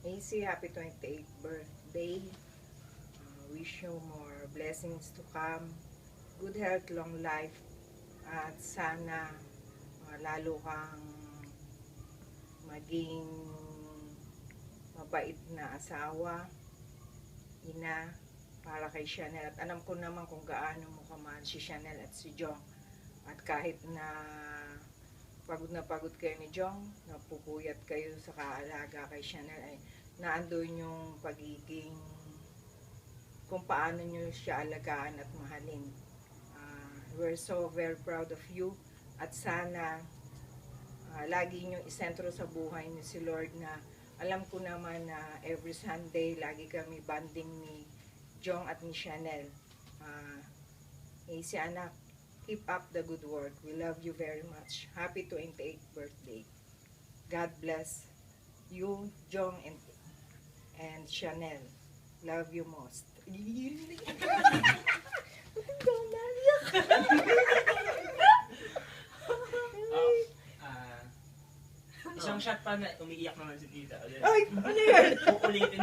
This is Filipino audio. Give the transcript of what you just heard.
AC, happy 28th birthday. Wish you more blessings to come. Good health, long life. At sana lalo kang maging mabait na asawa, ina, para kay Chanel. At alam ko naman kung gaano mo kamahal si Chanel at si Jong. At kahit na pagod kayo ni Jong, napupuyat kayo sa kaalaga kay Chanel, ay naandun yung pagiging kung paano nyo siya alagaan at mahalin. We're so very proud of you. At sana lagi nyo isentro sa buhay niyo si Lord, na alam ko naman na every Sunday lagi kami banding ni Jong at ni Chanel. Si anak, keep up the good work. We love you very much. Happy 28th birthday. God bless you, Jong and Chanel. Love you most. Isang shot pa na umiiyak naman si tita. Ay, ano yan? Uulitin.